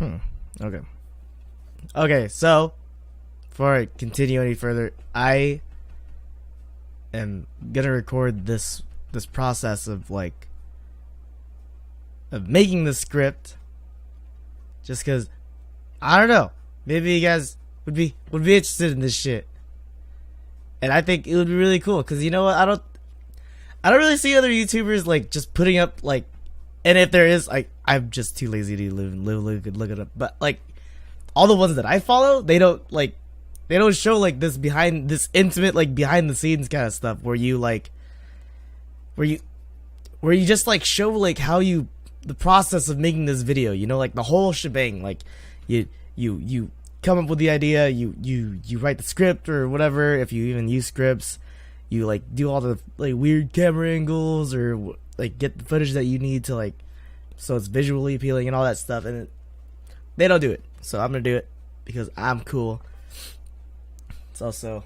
Okay. Okay, so before I continue any further, I am gonna record this process of making the script, just because I don't know, maybe you guys would be interested in this shit, and I think it would be really cool. Because you know what, I don't really see other YouTubers like just putting up like, and if there is, like, I'm just too lazy to look it up. But like all the ones that I follow, they don't show like this intimate, like behind the scenes kind of stuff where you just like show like how the process of making this video, you know, like the whole shebang. Like you come up with the idea, you write the script or whatever, if you even use scripts, you like do all the like weird camera angles or like get the footage that you need to like, so it's visually appealing and all that stuff. And they don't do it, so I'm gonna do it because I'm cool. It's also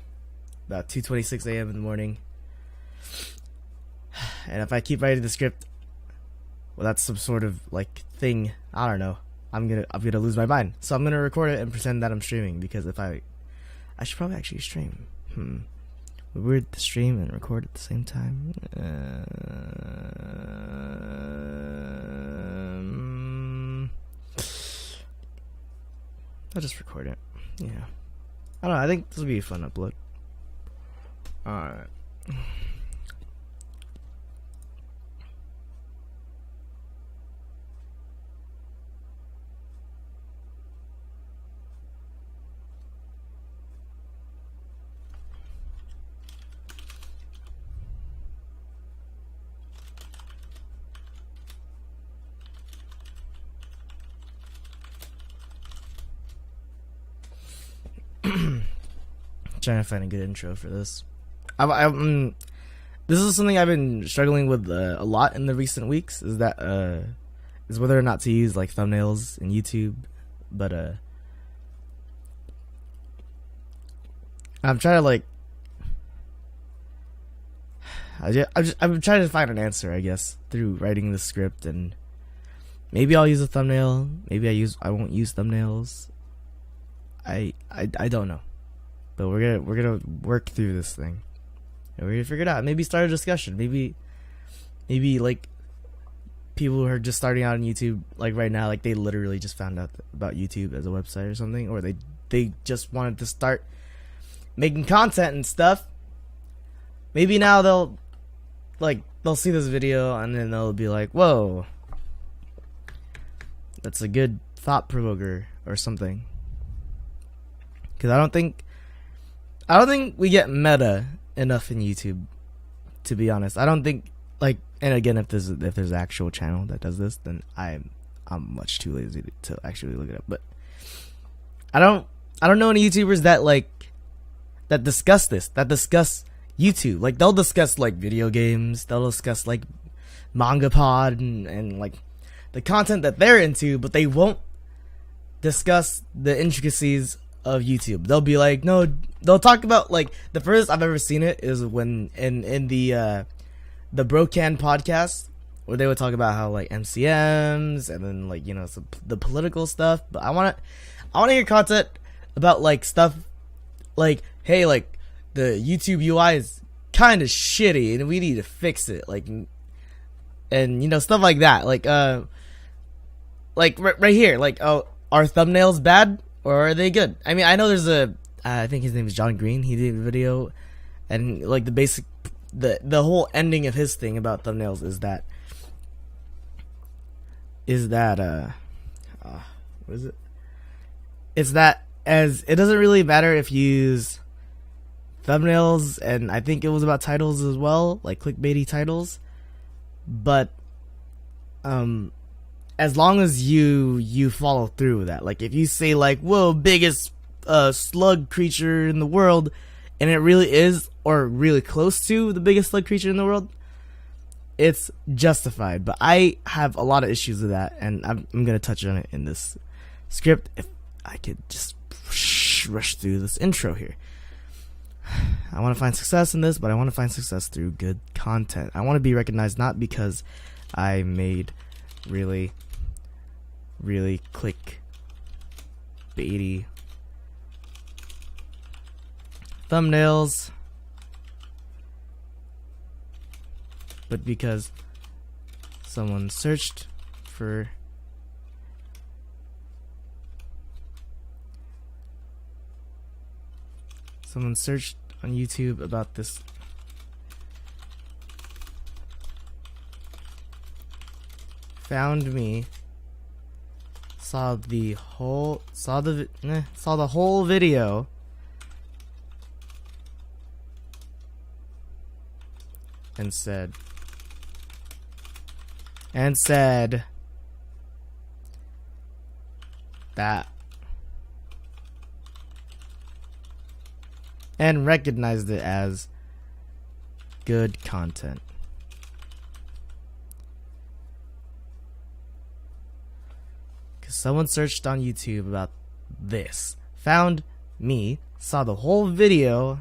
about 2:26 a.m. in the morning, and if I keep writing the script, well, that's some sort of like thing, I don't know, I'm gonna lose my mind. So I'm gonna record it and pretend that I'm streaming, because if I should probably actually stream. Weird to stream and record at the same time. I'll just record it. Yeah. I don't know, I think this will be a fun upload. Alright. Trying to find a good intro for this. This is something I've been struggling with a lot in the recent weeks. Is whether or not to use like thumbnails in YouTube, but I'm trying to like, I'm trying to find an answer, I guess, through writing the script. And maybe I'll use a thumbnail. Maybe I won't use thumbnails. I don't know. But we're gonna work through this thing, and we're gonna figure it out. Maybe start a discussion. Maybe like people who are just starting out on YouTube, like right now, like they literally just found out about YouTube as a website or something, or they just wanted to start making content and stuff. Maybe now they'll see this video and then they'll be like, "Whoa, that's a good thought provoker" or something. Because I don't think we get meta enough in YouTube, to be honest. I don't think, like, and again, if there's an actual channel that does this, then I'm much too lazy to actually look it up. But I don't know any YouTubers that discuss this, that discuss YouTube. Like, they'll discuss like video games, they'll discuss like manga pod and like the content that they're into, but they won't discuss the intricacies of YouTube. They'll be like, no, they'll talk about, like, the furthest I've ever seen it is when in the Brocan podcast, where they would talk about how like MCMs and then like, you know, the political stuff. But I want to hear content about like stuff like, hey, like the YouTube UI is kind of shitty and we need to fix it, like, and you know, stuff like that. Like right here, like, oh, are thumbnails bad or are they good? I mean, I know there's I think his name is John Green. He did a video, and like the whole ending of his thing about thumbnails is that what is it? It's that as it doesn't really matter if you use thumbnails, and I think it was about titles as well, like clickbaity titles, but as long as you follow through with that. Like, if you say like, whoa, biggest slug creature in the world, and it really is, or really close to the biggest slug creature in the world, it's justified. But I have a lot of issues with that, and I'm gonna touch on it in this script. If I could just rush through this intro here. I want to find success in this, but I want to find success through good content. I want to be recognized not because I made really click clickbaity thumbnails, but because someone searched for on YouTube about this found me, saw the whole video, and said that, and recognized it as good content. Because someone searched on YouTube about this, found me, saw the whole video,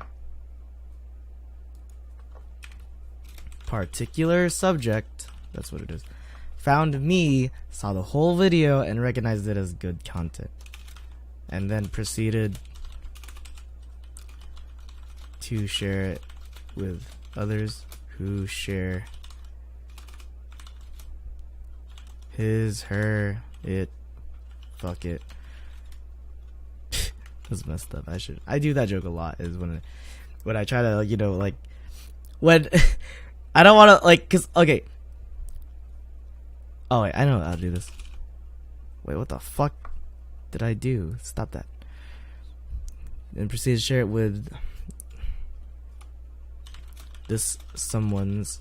particular subject, that's what it is, found me, saw the whole video, and recognized it as good content, and then proceeded to share it with others who share his, her, it, fuck it. That's messed up. I do that joke a lot, is when I try to, you know, like, when I don't want to, like, cause, okay. Oh wait, I know how to do this. Wait, what the fuck did I do? Stop that. And proceed to share it with this someone's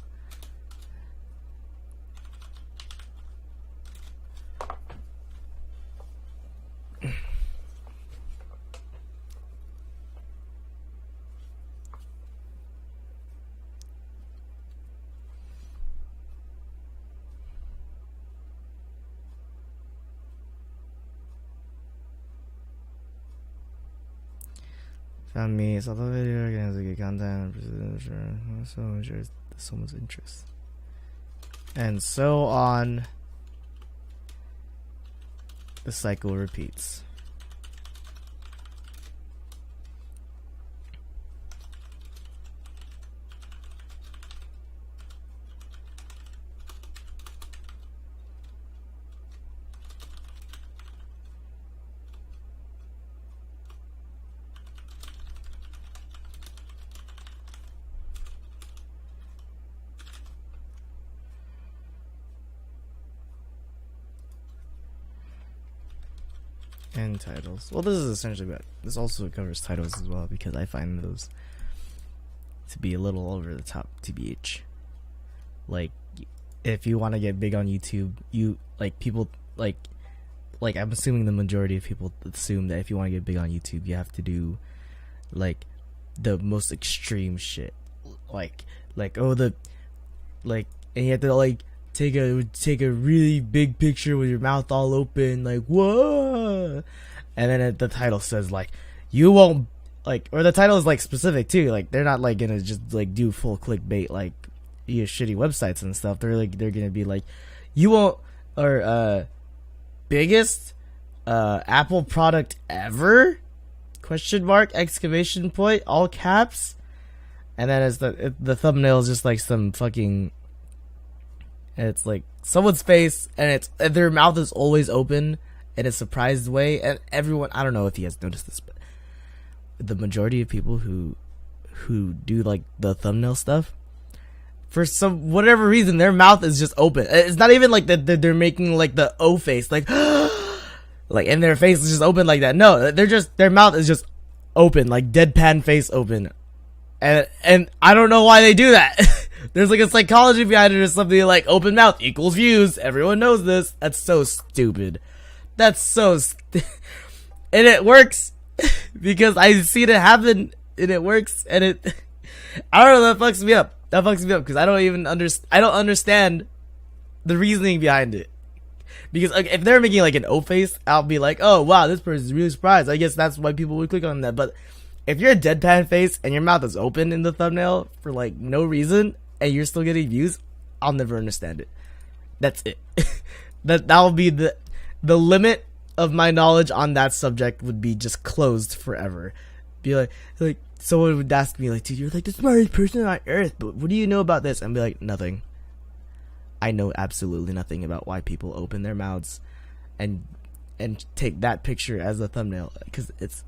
found me, saw the video, again, good content, so shares someone's interest, and so on. The cycle repeats. And titles. Well, this is essentially what this also covers titles as well, because I find those to be a little over the top, TBH. Like, if you want to get big on YouTube, you like people like I'm assuming the majority of people assume that if you want to get big on YouTube, you have to do like the most extreme shit, like oh the like, and you have to like take a really big picture with your mouth all open, like whoa, and then the title says like you won't, like, or the title is like specific too, like they're not like gonna just like do full clickbait like your shitty websites and stuff. They're gonna be like, you won't, or biggest Apple product ever, question mark, exclamation point, all caps, and then it's the thumbnail is just like some fucking, it's like someone's face, and their mouth is always open in a surprised way, and everyone, I don't know if you guys noticed this, but the majority of people who do like the thumbnail stuff, for some whatever reason, their mouth is just open. It's not even like that they're making like the O face, like like, and their face is just open like that. No, their mouth is just open, like deadpan face open, and I don't know why they do that. There's like a psychology behind it or something, like open mouth equals views. Everyone knows this. That's so stupid. That's so and it works because I've seen it happen, and it works, and it I don't know, that fucks me up. That fucks me up because I don't understand the reasoning behind it. Because like, if they're making like an O face, I'll be like, oh wow, this person's really surprised. I guess that's why people would click on that. But if you're a deadpan face and your mouth is open in the thumbnail for like no reason, and you're still getting views, I'll never understand it. That's it. That'll be the limit of my knowledge on that subject would be just closed forever. Be like someone would ask me like, dude, you're like the smartest person on earth, but what do you know about this? And be like, nothing. I know absolutely nothing about why people open their mouths and take that picture as a thumbnail, because it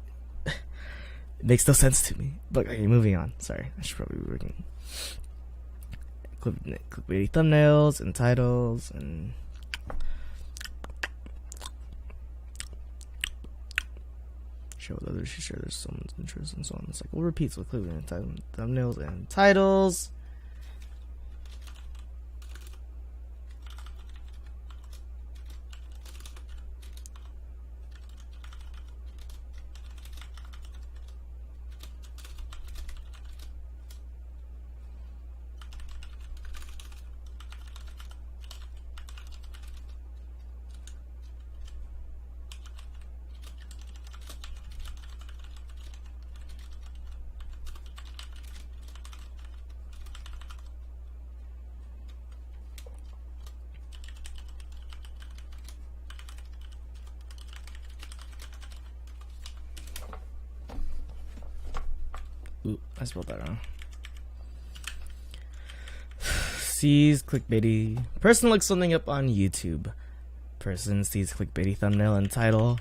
makes no sense to me. But okay, moving on. Sorry, I should probably be working. Clickbaity thumbnails and titles and share with others. Share their someone's interest and so on. It's like we'll repeat with clickbaity thumbnails and titles. Ooh, I spelled that wrong. Sees clickbaity. Person looks something up on YouTube. Person sees clickbaity thumbnail and title.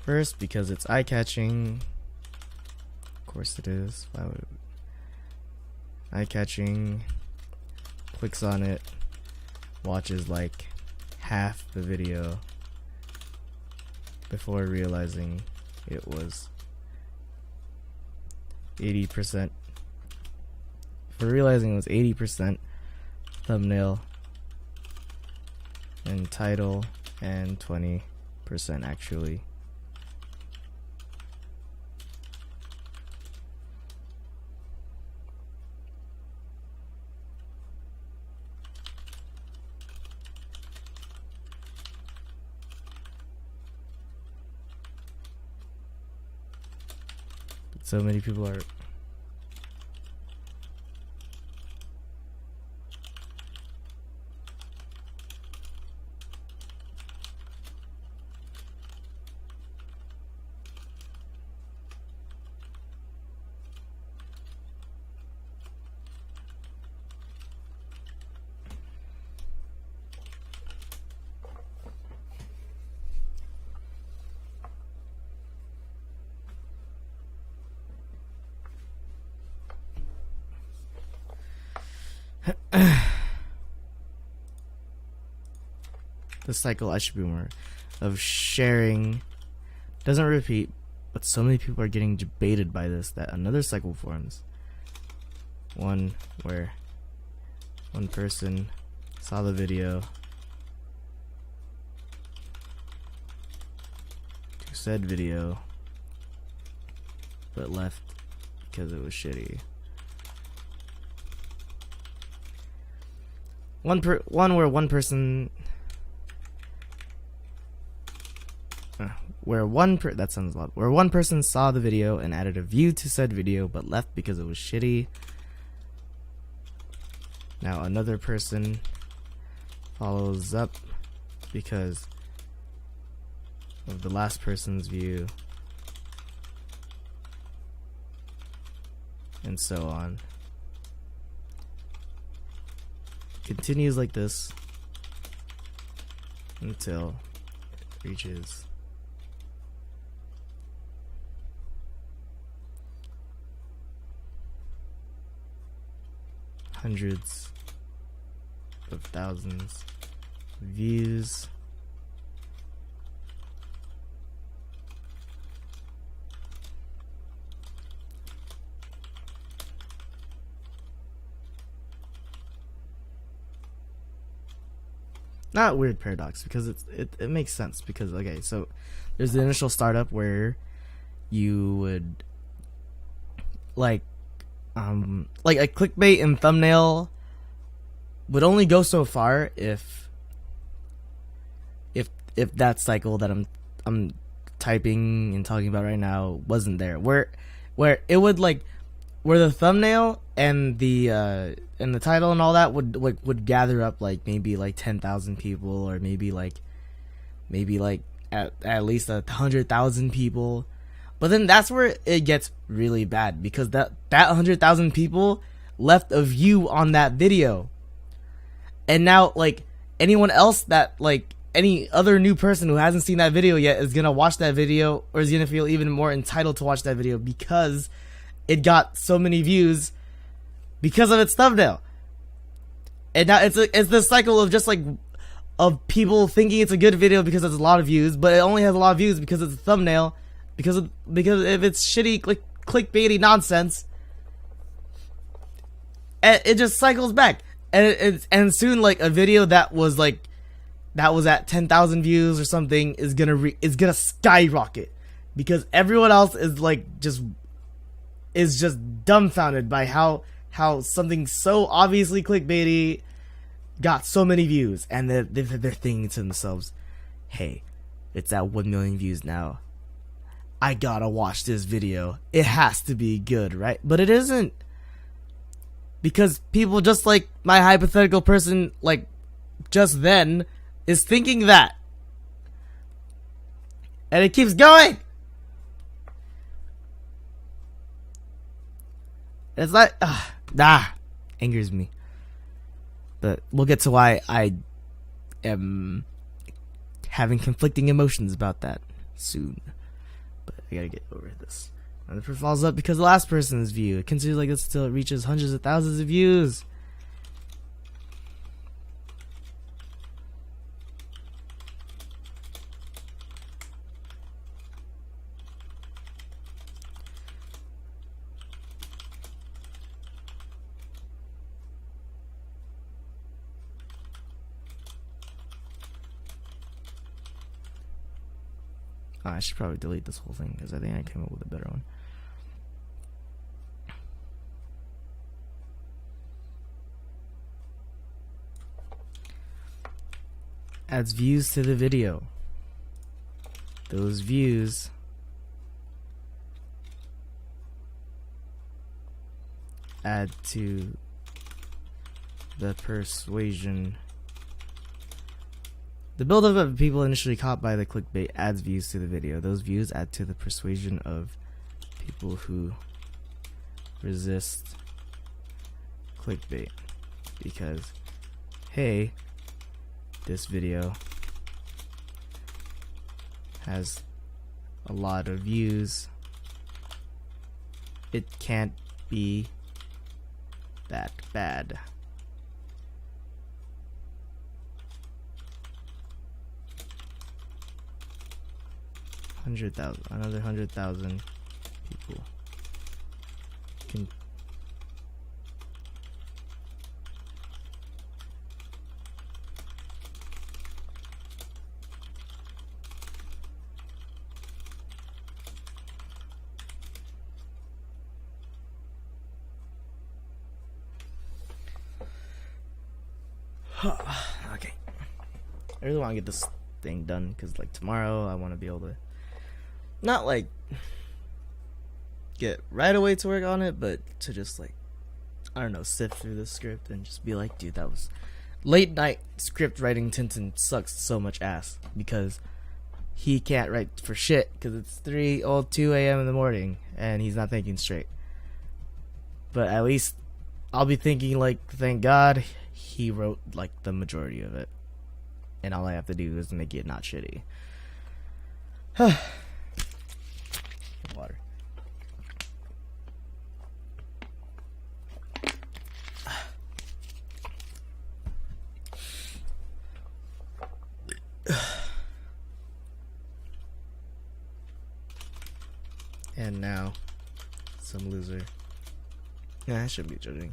First, because it's eye-catching. Of course it is. Why would eye-catching. Clicks on it. Watches like half the video before realizing it was 80%. For realizing it was 80% thumbnail and title and 20% actually. But so many people are the cycle I should be more of sharing doesn't repeat, but so many people are getting debated by this that another cycle forms. One where one person saw the video to said video but left because it was shitty. One where one person where one person saw the video and added a view to said video but left because it was shitty. Now another person follows up because of the last person's view, and so on. Continues like this until it reaches hundreds of thousands of views. Not weird paradox, because it makes sense, because okay, so there's the initial startup where you would like a clickbait and thumbnail would only go so far if that cycle that I'm typing and talking about right now wasn't there, where it would like where the thumbnail and the title and all that would gather up like maybe like 10,000 people, or maybe like at least 100,000 people. But then that's where it gets really bad, because that 100,000 people left a view on that video. And now, like, anyone else that, like, any other new person who hasn't seen that video yet is gonna watch that video, or is gonna feel even more entitled to watch that video because it got so many views because of its thumbnail. And now it's this cycle of just, like, of people thinking it's a good video because it's a lot of views, but it only has a lot of views because it's a thumbnail, because if it's shitty clickbaity nonsense, and it just cycles back. And soon, like, a video that was at 10,000 views or something is gonna skyrocket, because everyone else is just dumbfounded by how something so obviously clickbaity got so many views, and they're thinking to themselves, "Hey, it's at 1 million views now. I gotta watch this video. It has to be good, right?" But it isn't. Because people just like my hypothetical person, like, just then, is thinking that. And it keeps going! It's like, angers me. But we'll get to why I am having conflicting emotions about that soon. But I gotta get over this. And the falls up because the last person's view. It continues like this until it reaches hundreds of thousands of views. Oh, I should probably delete this whole thing because I think I came up with a better one. Adds views to the video. Those views add to the persuasion. The buildup of people initially caught by the clickbait adds views to the video. Those views add to the persuasion of people who resist clickbait, because, hey, this video has a lot of views. It can't be that bad. Another 100,000 people can. Okay, I really want to get this thing done because, like, tomorrow I want to be able to not, like, get right away to work on it, but to just, like, I don't know, sift through the script and just be like, dude, that was late night script writing. Tintin sucks so much ass because he can't write for shit because it's 2 a.m. in the morning and he's not thinking straight. But at least I'll be thinking, like, thank God he wrote, like, the majority of it, and all I have to do is make it not shitty. Water. And now, some loser. Yeah, I shouldn't be judging.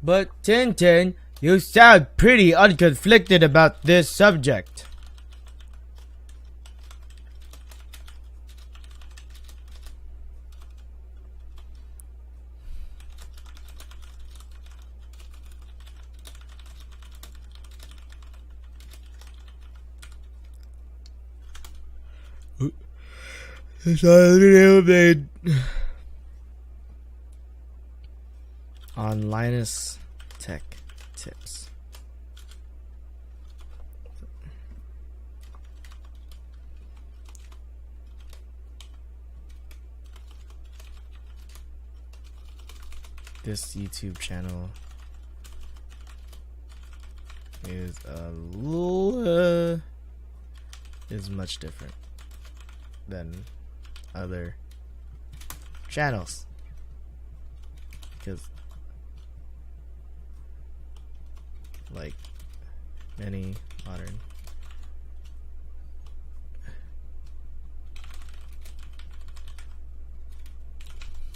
But Tintin, you sound pretty unconflicted about this subject. It's a video made on Linus Tech Tips. This YouTube channel is is much different than other channels because like many modern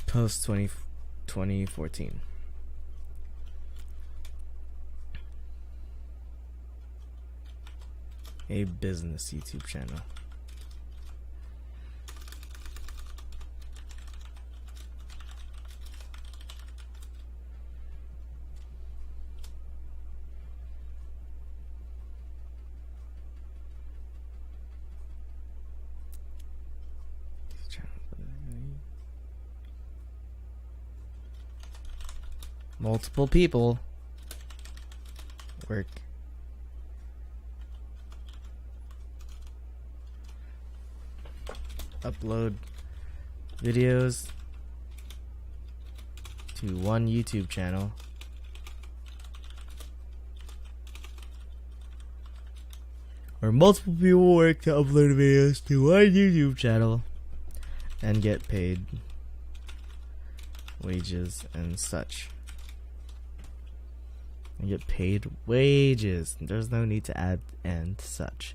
post 2014 a business YouTube channel. Multiple people work. Upload videos to one YouTube channel. Or multiple people work to upload videos to one YouTube channel and get paid wages and such. And get paid wages. There's no need to add and such.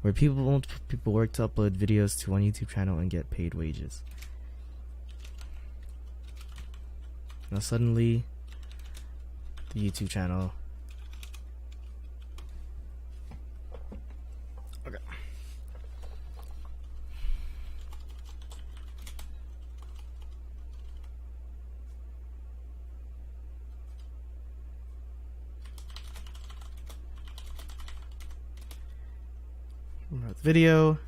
Where multiple people work to upload videos to one YouTube channel and get paid wages. Now suddenly, the YouTube channel. Okay. Video.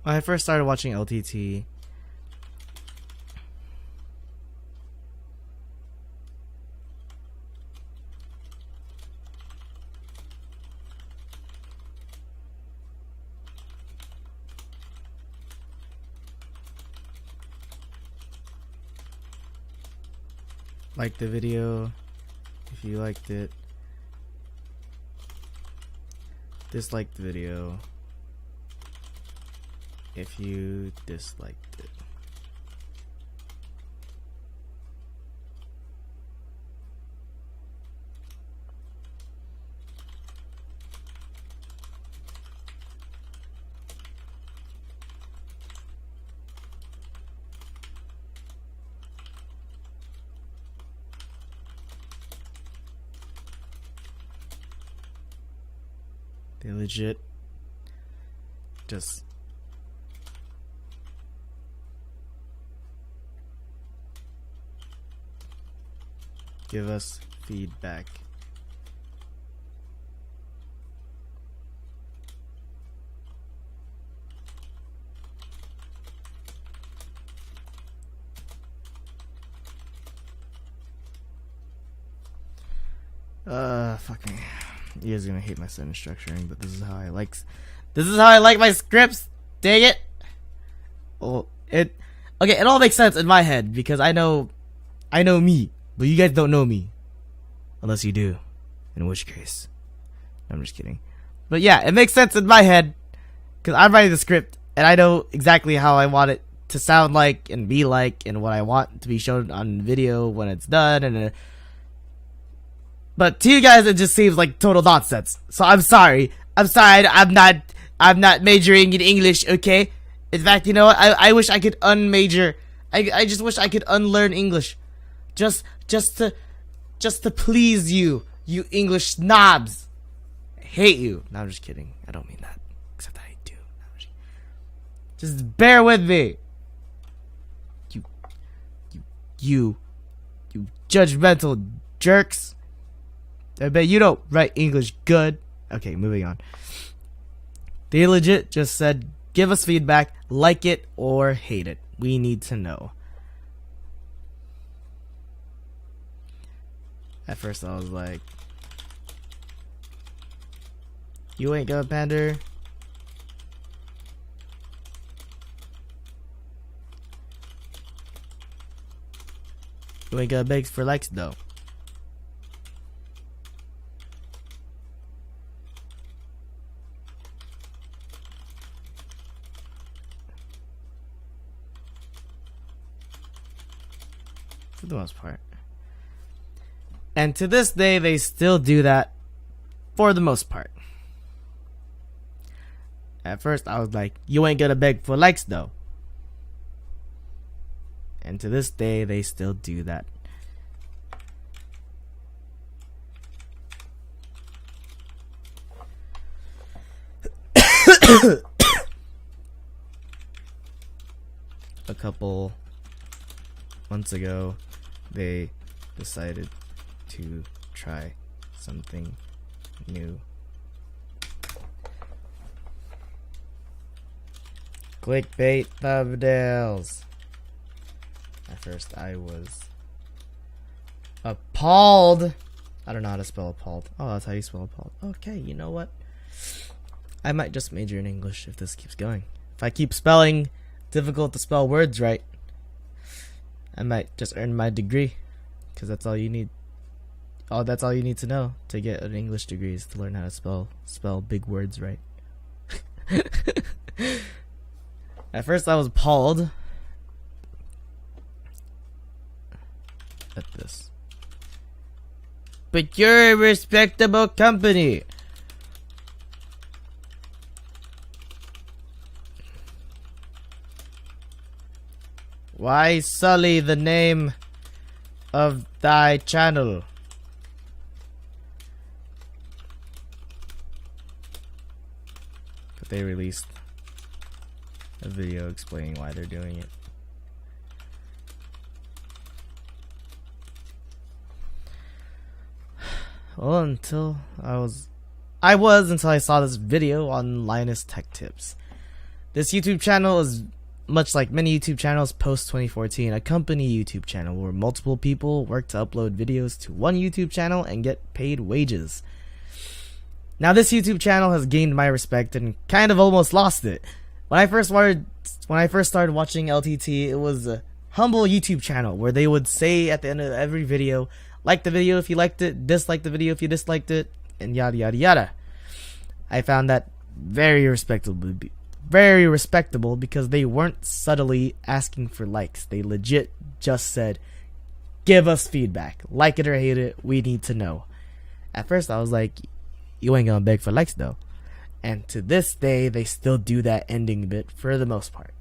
When I first started watching LTT, like the video if you liked it, dislike the video if you disliked it. They legit just give us feedback. Fucking, you guys are gonna hate my sentence structuring, but this is how I like This is how I like my scripts. Dang it. Well, it all makes sense in my head because I know me, but you guys don't know me. Unless you do. In which case. I'm just kidding. But yeah, it makes sense in my head because I'm writing the script and I know exactly how I want it to sound like and be like and what I want to be shown on video when it's done but to you guys it just seems like total nonsense. So I'm sorry. I'm not majoring in English, okay? In fact, you know what? I wish I could unmajor. I just wish I could unlearn English. Just to please you English snobs. I hate you. No, I'm just kidding. I don't mean that. Except I do. No, just bear with me. You judgmental jerks. I bet you don't write English good. Okay, moving on. They legit just said, give us feedback, like it or hate it. We need to know. At first I was like, you ain't gonna pander. You ain't gonna beg for likes though. For the most part. And to this day, they still do that for the most part. At first, I was like, you ain't gonna beg for likes though. And to this day, they still do that. A couple months ago, they decided to try something new. Clickbait thumbnails. At first I was appalled. I don't know how to spell appalled. Oh, that's how you spell appalled. Okay, you know what? I might just major in English if this keeps going. If I keep spelling difficult to spell words right, I might just earn my degree. Because that's all you need. Oh, that's all you need to know to get an English degree is to learn how to spell big words right. At first I was appalled at this. But you're a respectable company. Why sully the name of thy channel? But they released a video explaining why they're doing it. Well, until I was until I saw this video on Linus Tech Tips. This YouTube channel is much like many YouTube channels post 2014, a company YouTube channel where multiple people work to upload videos to one YouTube channel and get paid wages. Now this YouTube channel has gained my respect and kind of almost lost it. When I first started watching LTT, it was a humble YouTube channel where they would say at the end of every video, like the video if you liked it, dislike the video if you disliked it, and yada yada yada. I found that very respectable because they weren't subtly asking for likes. They legit just said, give us feedback, like it or hate it, we need to know. At first I was like, you ain't gonna beg for likes though. And to this day, they still do that ending bit for the most part.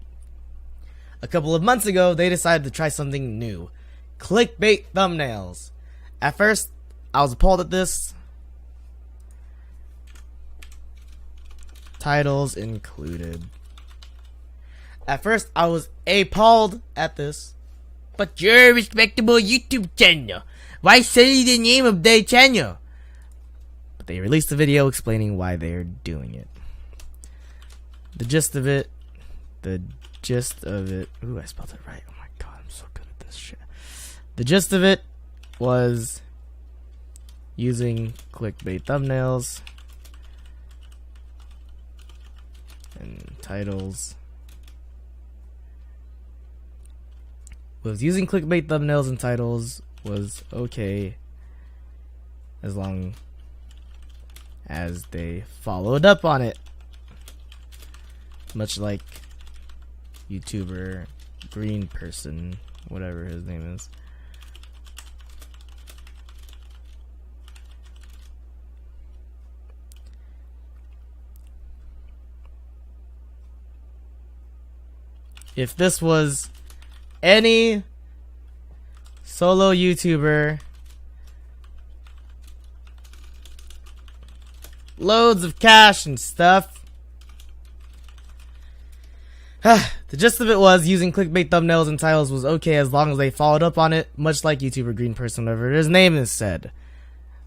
A couple of months ago, they decided to try something new. Clickbait thumbnails. At first, I was appalled at this. Titles included. At first, I was appalled at this. But you're a respectable YouTube channel. Why say the name of their channel? But they released a video explaining why they're doing it. The gist of it. Ooh, I spelled it right. Oh my god, I'm so good at this shit. The gist of it was using clickbait thumbnails and titles. Was using clickbait thumbnails and titles was okay as long as they followed up on it. Much like YouTuber Green Person, whatever his name is. If this was any solo YouTuber, loads of cash and stuff. The gist of it was using clickbait thumbnails and titles was okay as long as they followed up on it, much like YouTuber Green Person, whatever his name is said.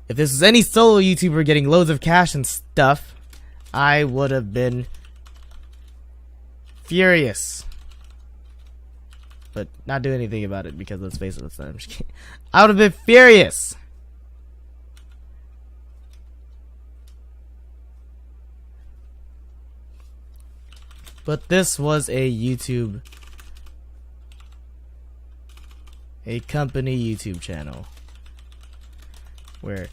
If this was any solo YouTuber getting loads of cash and stuff, I would have been furious. But not do anything about it because let's face it, I'm just kidding. I would have been furious. But this was a company YouTube channel where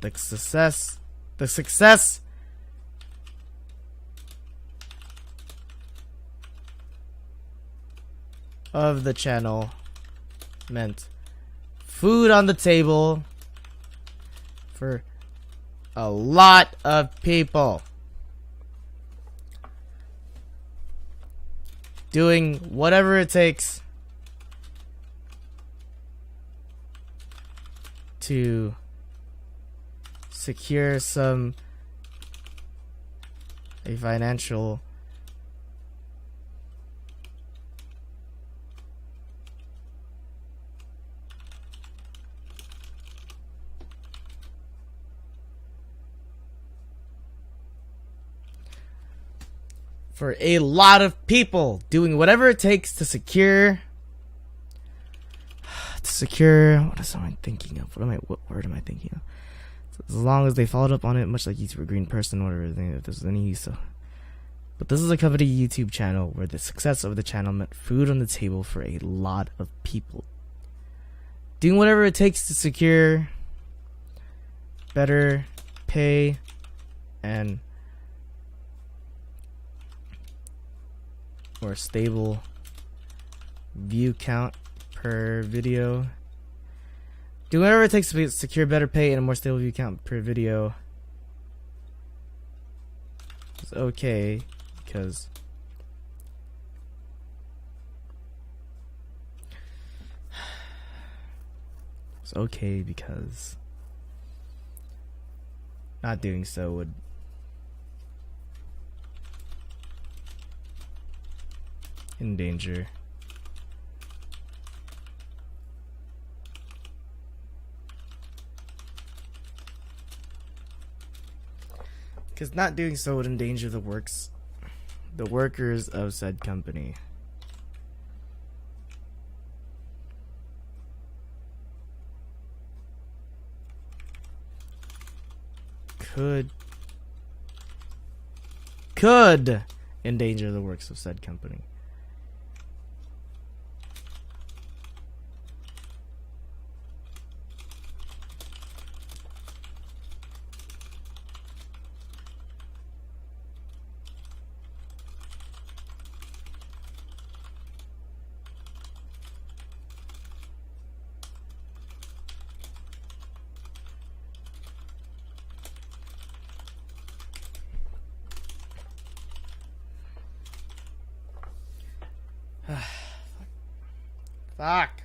the success of the channel meant food on the table for a lot of people. Doing whatever it takes to secure a financial for a lot of people, doing whatever it takes to secure what am I thinking of? What word am I thinking of? As long as they followed up on it, much like YouTuber Green Person, whatever, if there's any use. But this is a company YouTube channel where the success of the channel meant food on the table for a lot of people. Doing whatever it takes to secure better pay and or stable view count per video. Do whatever it takes to secure better pay and a more stable view count per video. It's okay because not doing so would endanger because not doing so would endanger the workers of said company. Could endanger the works of said company. Fuck.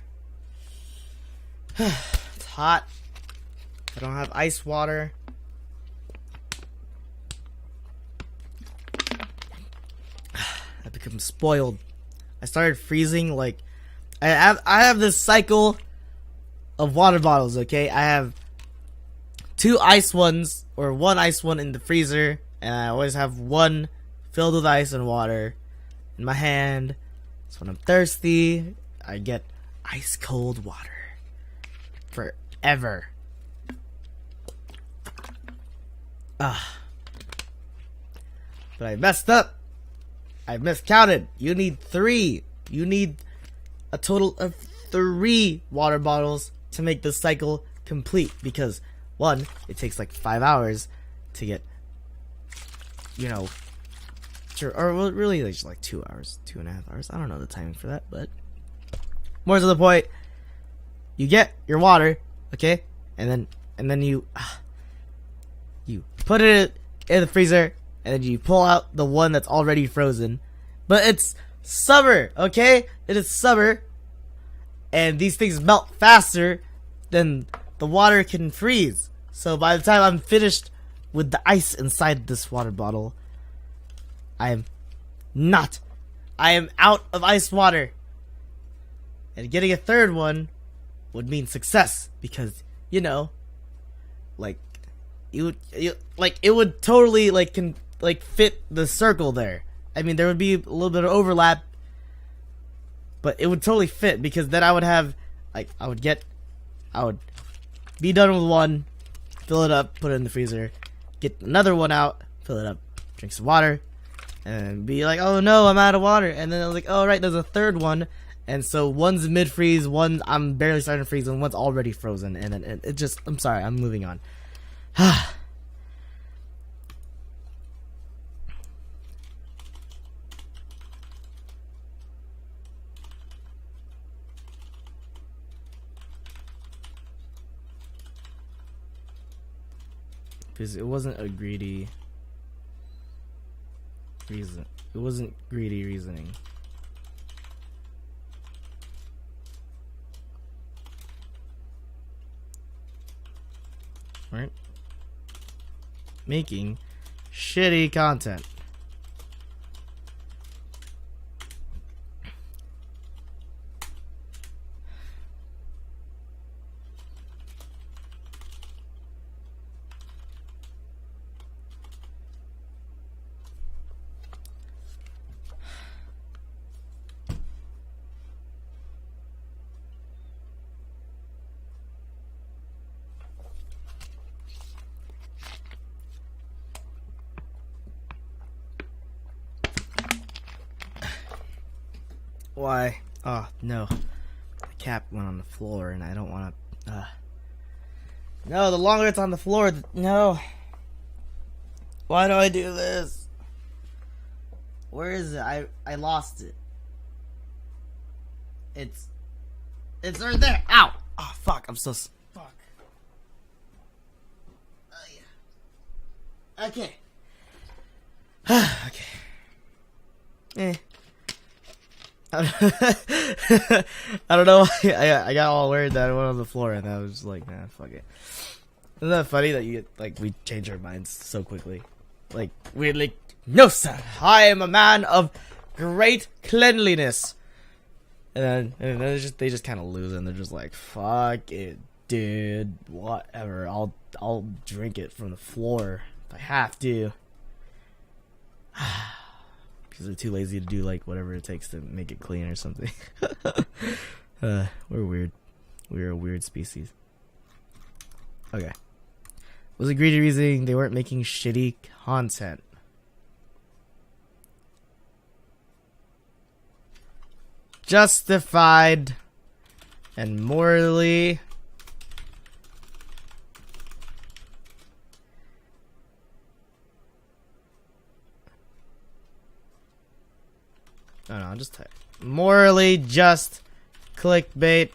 It's hot. I don't have ice water. I become spoiled. I started freezing like I have this cycle of water bottles, okay? I have 2 ice ones or 1 ice one in the freezer, and I always have 1 filled with ice and water in my hand. So when I'm thirsty, I get ice cold water forever. But I messed up. I miscounted. You need 3. You need a total of 3 water bottles to make this cycle complete. Because, 1, it takes like 5 hours to get, you know, or really just like 2 hours, 2.5 hours. I don't know the timing for that, but more to the point, you get your water, okay, and then you put it in the freezer, and then you pull out the one that's already frozen. But it's summer, okay? It is summer, and these things melt faster than the water can freeze. So by the time I'm finished with the ice inside this water bottle, I am out of ice water. And getting a 3rd one would mean success, because, you know, like, you like, it would totally like fit the circle there. I mean, there would be a little bit of overlap, but it would totally fit, because then I would have, like, I would be done with one, fill it up, put it in the freezer, get another one out, fill it up, drink some water, and be like, oh no, I'm out of water. And then I was like, oh right, there's a 3rd one. And so one's mid-freeze, one I'm barely starting to freeze, and one's already frozen. And then it just, I'm sorry, I'm moving on. Because it wasn't a greedy reason. It wasn't greedy reasoning. Right? Making shitty content. Why? Oh, no. The cap went on the floor, and I don't want to... No, the longer it's on the floor, no. Why do I do this? Where is it? I lost it. It's right there. Ow! Oh, fuck. I'm so... Fuck. Yeah. Okay. Okay. I don't know why I got all worried that I went on the floor, and I was just like, nah, fuck it. Isn't that funny that we change our minds so quickly? Like, we're like, no sir, I am a man of great cleanliness. And then they just kind of lose it, and they're just like, fuck it, dude, whatever, I'll drink it from the floor if I have to. Because they're too lazy to do like whatever it takes to make it clean or something. We're weird. We're a weird species. Okay. Was it greedy reasoning they weren't making shitty content? Justified and morally I'll just type morally just clickbait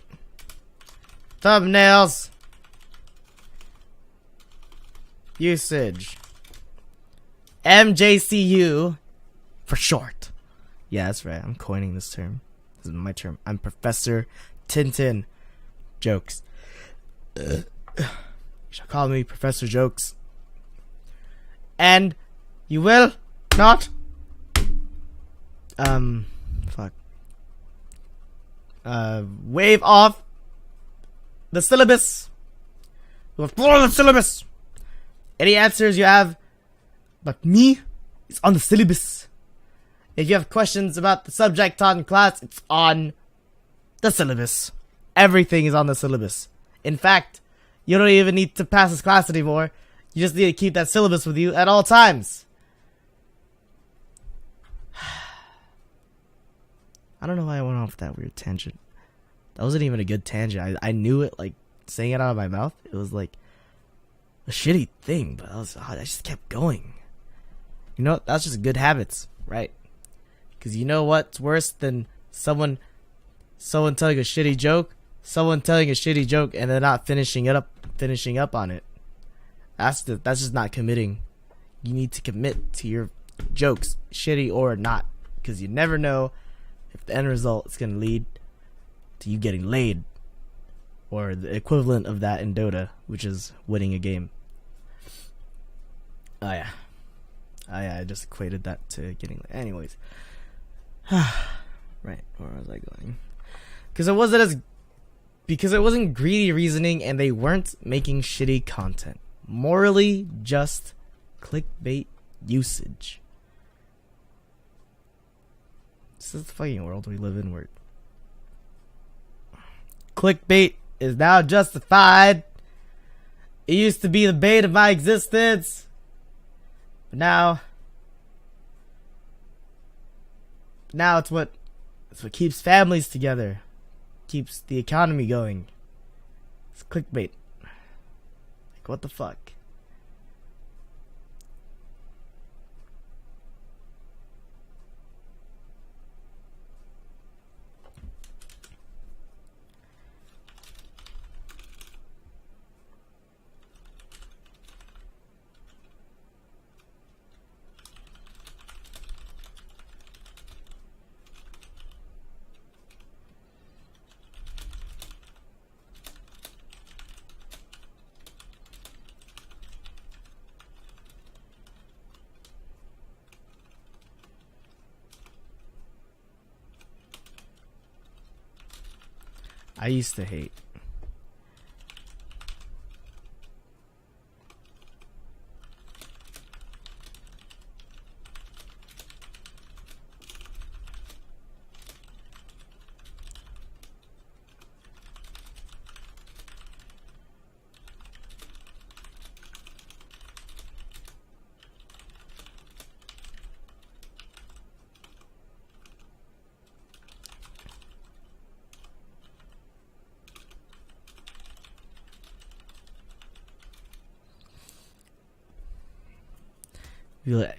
thumbnails usage MJCU for short. Yeah, that's right. I'm coining this term. This is my term. I'm Professor Tintin Jokes. You shall call me Professor Jokes. And you will not fuck. Wave off the syllabus. We'll follow the syllabus. Any answers you have but me is on the syllabus. If you have questions about the subject taught in class, it's on the syllabus. Everything is on the syllabus. In fact, you don't even need to pass this class anymore. You just need to keep that syllabus with you at all times. I don't know why I went off that weird tangent. That wasn't even a good tangent. I knew it, like, saying it out of my mouth. It was like a shitty thing, but I just kept going. You know, that's just good habits, right? Because you know what's worse than someone telling a shitty joke? Someone telling a shitty joke and then not finishing up on it. That's just not committing. You need to commit to your jokes, shitty or not, because you never know if the end result is gonna lead to you getting laid, or the equivalent of that in Dota, which is winning a game. Oh yeah, I just equated that to getting laid. Anyways, right, where was I going? Because it wasn't greedy reasoning, and they weren't making shitty content. Morally just clickbait usage. This is the fucking world we live in, where clickbait is now justified. It used to be the bane of my existence, but now it's what keeps families together, keeps the economy going. It's clickbait. Like, what the fuck? I used to hate.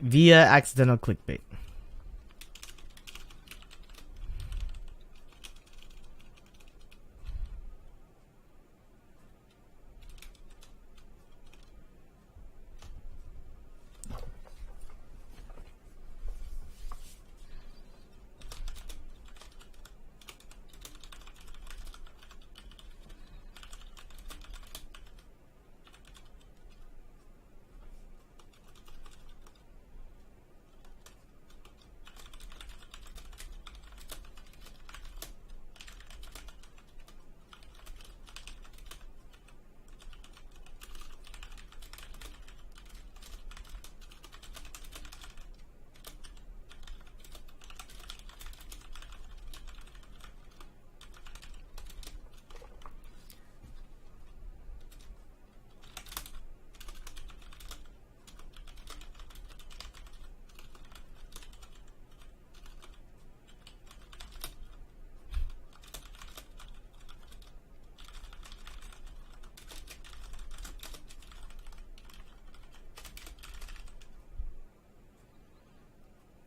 Via accidental clickbait.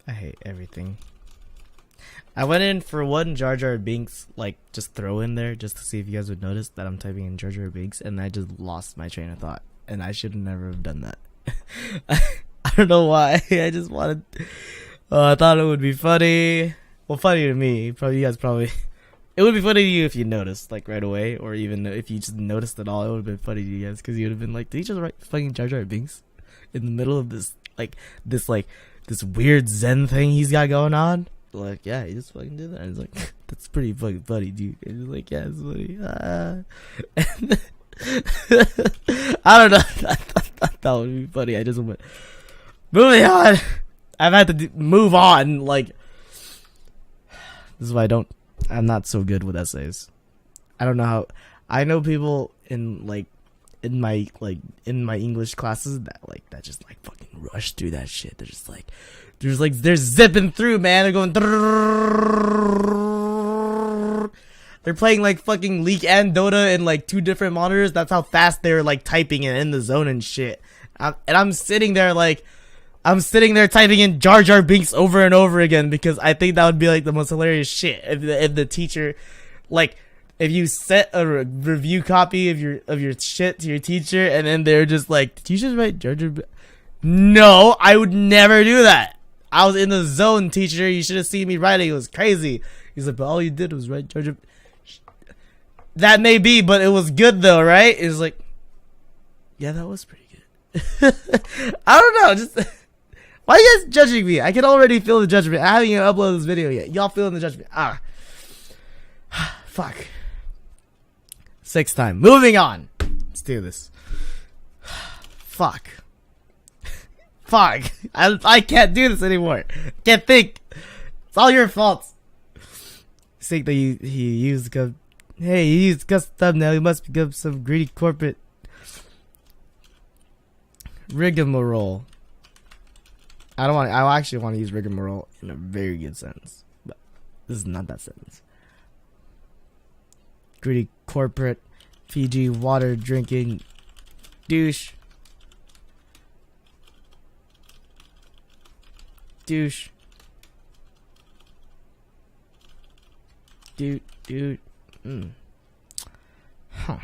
I hate everything. I went in for one Jar Jar Binks, like, just throw in there just to see if you guys would notice that I'm typing in Jar Jar Binks, and I just lost my train of thought. And I should never have done that. I don't know why. I just wanted... I thought it would be funny. Well, funny to me. Probably you guys probably... It would be funny to you if you noticed, like, right away. Or even if you just noticed at all, it would have been funny to you guys. Because you would have been like, did he just write fucking Jar Jar Binks? In the middle of this weird Zen thing he's got going on? Like, yeah, he just fucking did that. And he's like, that's pretty fucking funny, dude. And he's like, yeah, it's funny. I don't know. I thought that would be funny. I just went, moving on. I've had to move on. Like, this is why I'm not so good with essays. I don't know how. I know people in my English classes that just like fucking rush through that shit. They're just like, they're zipping through, man. They're going They're playing like fucking League and Dota in like 2 different monitors. That's how fast they're like typing and in the zone and shit. And I'm sitting there typing in Jar Jar Binks over and over again because I think that would be like the most hilarious shit if the teacher, like, if you set a review copy of your shit to your teacher and then they're just like, did you just write Jar Jar? No, I would never do that. I was in the zone, teacher. You should have seen me writing. It was crazy. He's like, but all you did was write Jar Jar. That may be, but it was good though, right? It's like, yeah, that was pretty good. I don't know, just why are you guys judging me? I can already feel the judgment. I haven't even uploaded this video yet. Y'all feeling the judgment. Fuck. 6th time. Moving on. Let's do this. Fuck. Fuck. I can't do this anymore. Can't think. It's all your fault. Think that he used hey, he used custom thumbnail. He must become some greedy corporate rigmarole. I actually want to use rigmarole in a very good sentence, but this is not that sentence. Greedy corporate Fiji water drinking douche. Dude. Huh. I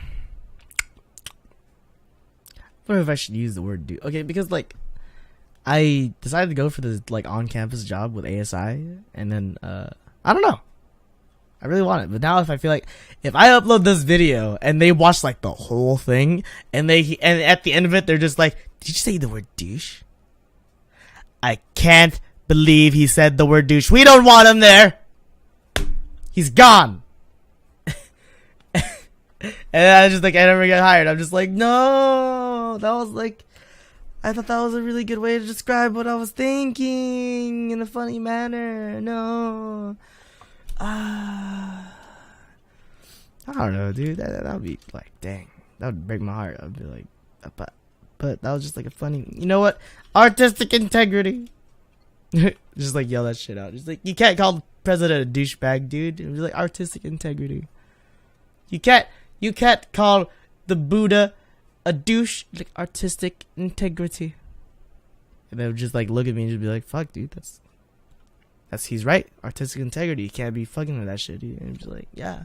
wonder if I should use the word dude. Okay, because like I decided to go for this like on-campus job with ASI, and then I don't know. I really want it, but now if I feel like if I upload this video and they watch like the whole thing, and at the end of it they're just like, "Did you say the word douche?" I can't believe he said the word douche. We don't want him there. He's gone. And I just like I never get hired. I'm just like, no, that was like, I thought that was a really good way to describe what I was thinking in a funny manner. No. I don't know, dude. That would be like, dang. That would break my heart. I'd be like, but that was just like a funny, you know what? Artistic integrity. Just like yell that shit out. Just like, you can't call the president a douchebag, dude. It was like artistic integrity. You can't call the Buddha a douche. Like artistic integrity. And they would just like look at me and just be like, fuck, dude, that's he's right. Artistic integrity. You can't be fucking with that shit, dude. And I'm just like, yeah,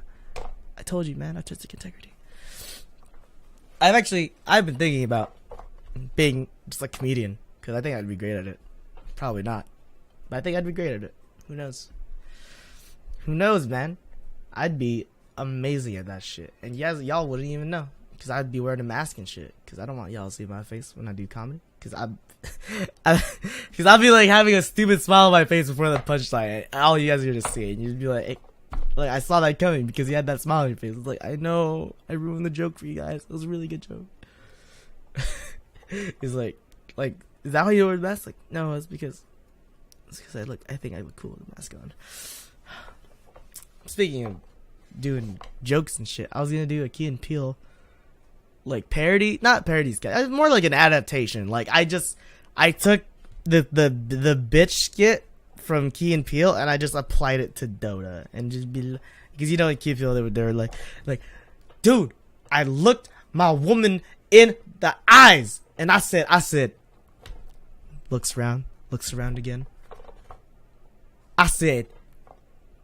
I told you, man. Artistic integrity. I've been thinking about being just like a comedian because I think I'd be great at it. Probably not, but I think I'd be great at it. Who knows? Who knows, man? I'd be amazing at that shit, and y'all wouldn't even know because I'd be wearing a mask and shit because I don't want y'all to see my face when I do comedy because I'd be like having a stupid smile on my face before the punchline. And all you guys are just see it, and you'd be like, hey, like I saw that coming because you had that smile on your face. It's like, I know I ruined the joke for you guys. It was a really good joke. He's like, is that how you wear the mask? Like, no, it's because I think I look cool with the mask on. Speaking of doing jokes and shit, I was gonna do a Key and Peele like parody, not parody sketch. It's more like an adaptation. Like I took the bitch skit from Key and Peele and I just applied it to Dota and just be because you know in Key and Peele they were like, dude, I looked my woman in the eyes and I said, looks around again. I said,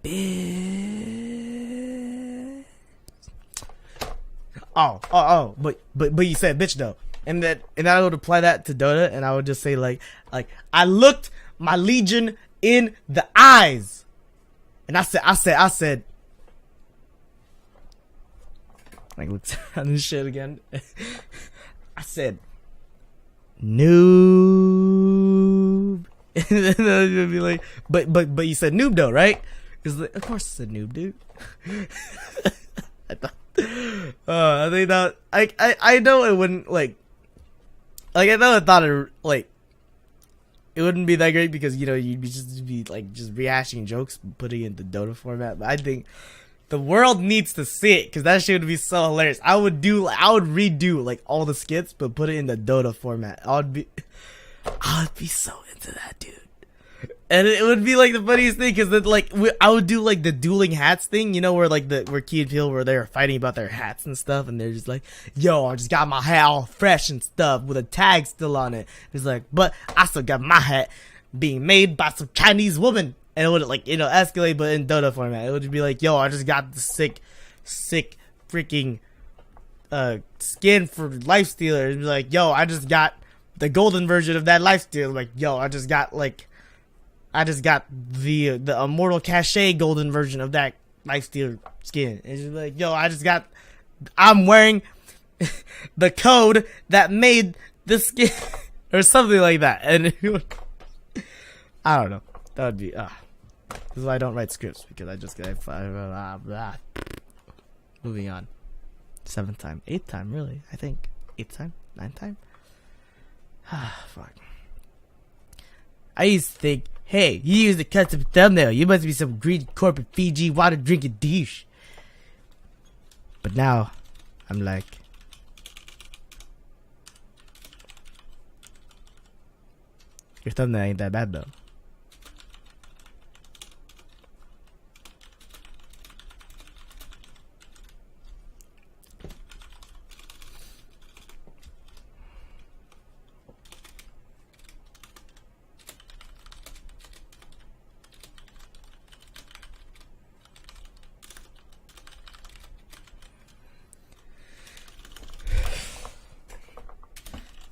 bitch. Oh, but you said bitch though. And I would apply that to Dota and I would just say like I looked my legion in the eyes. And I said like looked around and shit again. I said noob. And then I would be like, but you said noob though, right? Because like, of course I said noob, dude. I thought, I think that I know it wouldn't like I know I thought it like it wouldn't be that great because you know you'd be just rehashing jokes, putting it in the Dota format. But I think the world needs to see it because that shit would be so hilarious. I would redo like all the skits, but put it in the Dota format. I'd be so into that, dude. And it would be like the funniest thing because then like I would do like the dueling hats thing, you know, where like where Key and Peele where they're fighting about their hats and stuff, and they're just like, "Yo, I just got my hat all fresh and stuff with a tag still on it." It's like, but I still got my hat being made by some Chinese woman, and it would like escalate, but in Dota format, it would be like, "Yo, I just got the sick freaking skin for Lifestealer." It'd be like, "Yo, I just got the golden version of that Lifestealer." Like, "Yo, I just got the Immortal Cachet golden version of that Lifestealer skin." It's just like, "Yo, I'm wearing the code that made the skin," or something like that. And I don't know. That would be this is why I don't write scripts, because I just get moving on. 7th time, 8th time, really? I think 8th time, 9th time. Fuck. I used to think, hey, you used a custom thumbnail. You must be some greedy corporate Fiji water drinking douche. But now, I'm like, your thumbnail ain't that bad though.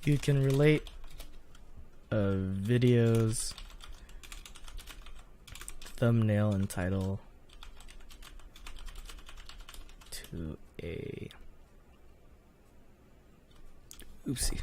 You can relate videos, thumbnail and title to a oopsie.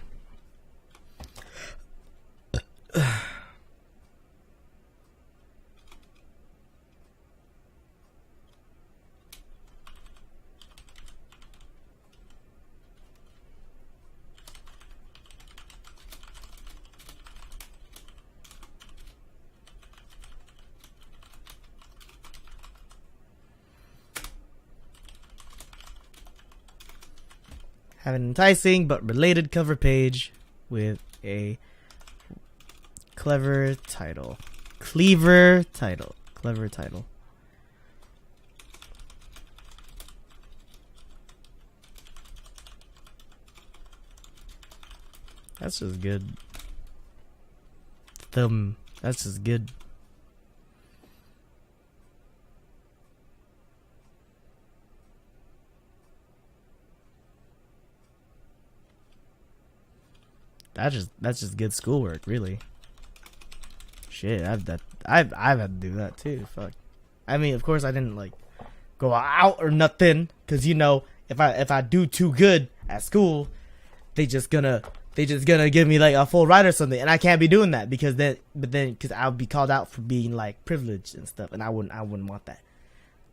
Have an enticing but related cover page with a clever title. Clever title. That's just good. That's just good. That's just good schoolwork, really. Shit, I've had to do that too. Fuck. I mean, of course, I didn't like go out or nothing, cause if I do too good at school, they just gonna give me like a full ride or something, and I can't be doing that because because I'll be called out for being like privileged and stuff, and I wouldn't want that.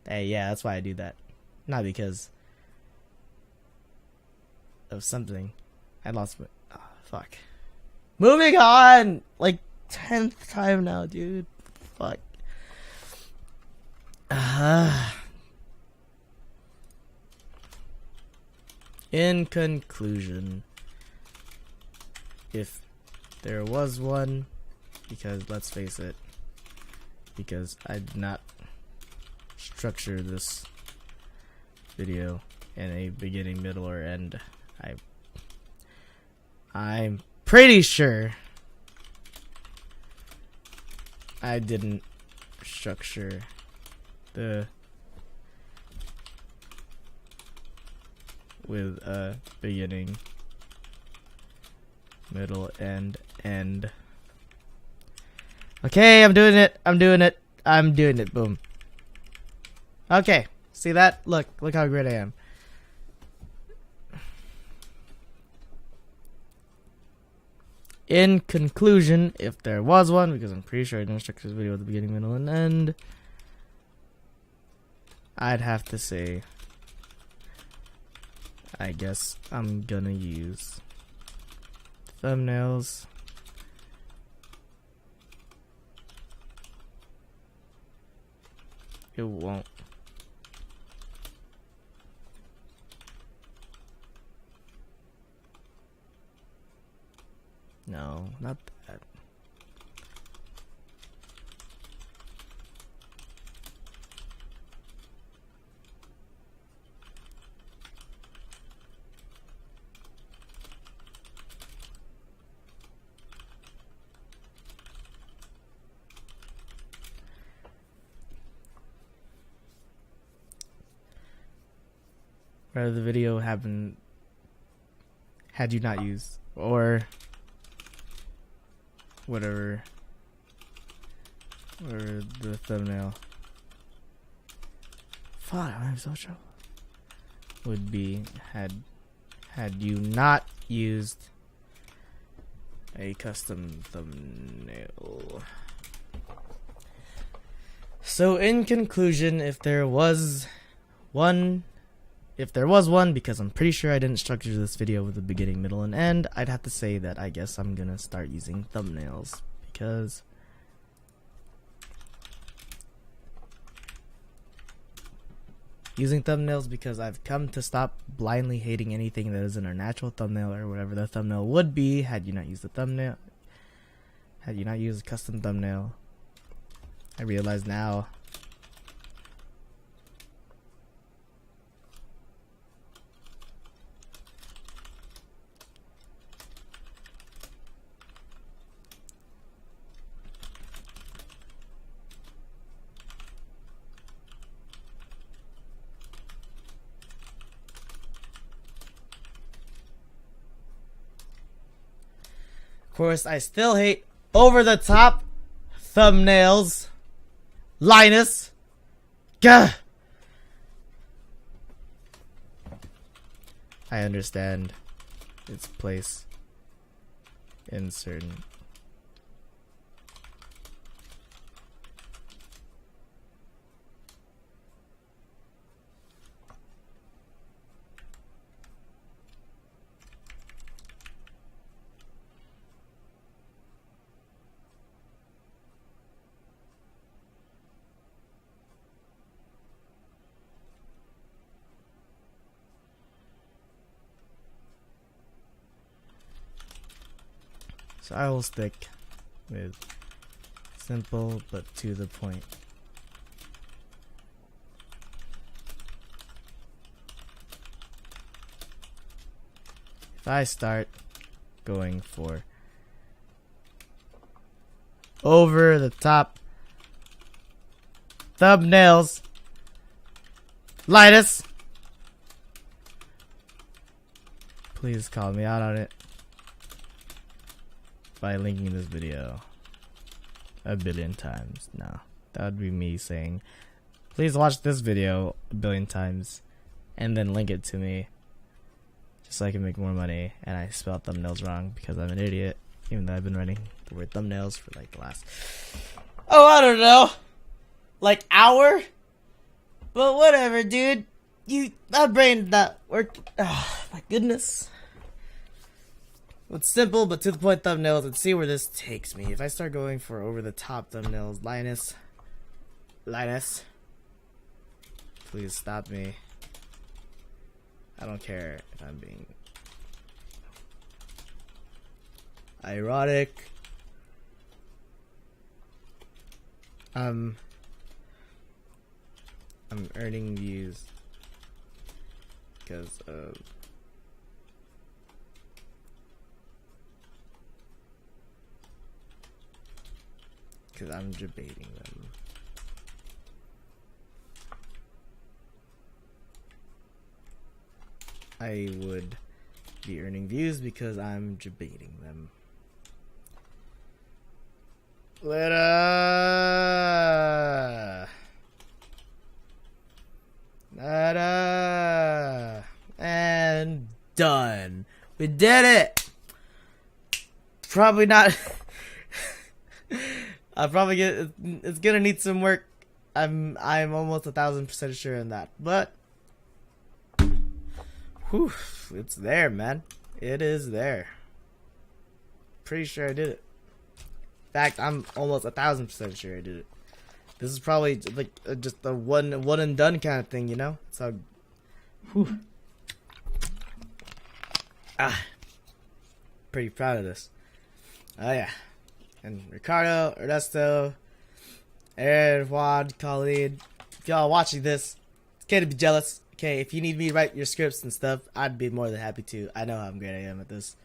Hey, yeah, that's why I do that, not because of something. I lost my. Fuck. Moving on! Like, 10th time now, dude. Fuck. In conclusion, if there was one, because let's face it, because I did not structure this video in a beginning, middle, or end, I'm pretty sure I didn't structure the with a beginning, middle, and end. Okay, I'm doing it. Boom. Okay, see that? Look how great I am. In conclusion, if there was one, because I'm pretty sure I didn't structure this video at the beginning, middle, and end, I'd have to say, I guess I'm gonna use thumbnails. It won't. No, not that. where the video happened had you not used, or whatever, or the thumbnail. Fuck, I'm having so much trouble. Would be had you not used a custom thumbnail. So in conclusion, if there was one, because I'm pretty sure I didn't structure this video with a beginning, middle, and end, I'd have to say that I guess I'm gonna start using thumbnails, because I've come to stop blindly hating anything that isn't a natural thumbnail or whatever the thumbnail would be had you not used the thumbnail. Had you not used a custom thumbnail. I realize now. Of course, I still hate over the top thumbnails. Linus. Gah. I understand its place in certain. So I will stick with simple but to the point. If I start going for over the top thumbnails, Linus, please call me out on it by linking this video a billion times. No, that would be me saying, please watch this video a billion times and then link it to me just so I can make more money. And I spelled thumbnails wrong because I'm an idiot, even though I've been writing the word thumbnails for like the last, I don't know, like hour. But whatever, dude. My brain not work. Oh my goodness. With simple but to the point thumbnails, and see where this takes me. If I start going for over the top thumbnails, Linus, please stop me. I don't care if I'm being ironic. I'm earning views because of I'm debating them. I would be earning views because I'm debating them. And done. We did it. Probably not. I'll probably get. It's gonna need some work. I'm almost 1,000% sure in that. But, whew, it's there, man. It is there. Pretty sure I did it. In fact, I'm almost 1,000% sure I did it. This is probably like just a one and done kind of thing, you know. So, whew. Pretty proud of this. Oh yeah. And Ricardo, Ernesto, Aaron, Juan, Colleen, if y'all watching this, it's okay to be jealous. Okay, if you need me to write your scripts and stuff, I'd be more than happy to. I know how great I am at this.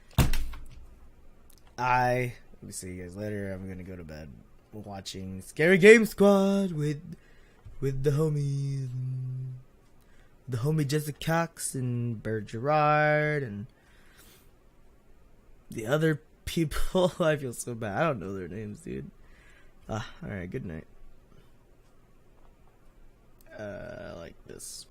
Let me see you guys later. I'm gonna go to bed watching Scary Game Squad with the homies. the homie Jessica Cox and Bert Gerard and the other people. I feel so bad. I don't know their names, dude. Alright, good night. Like this.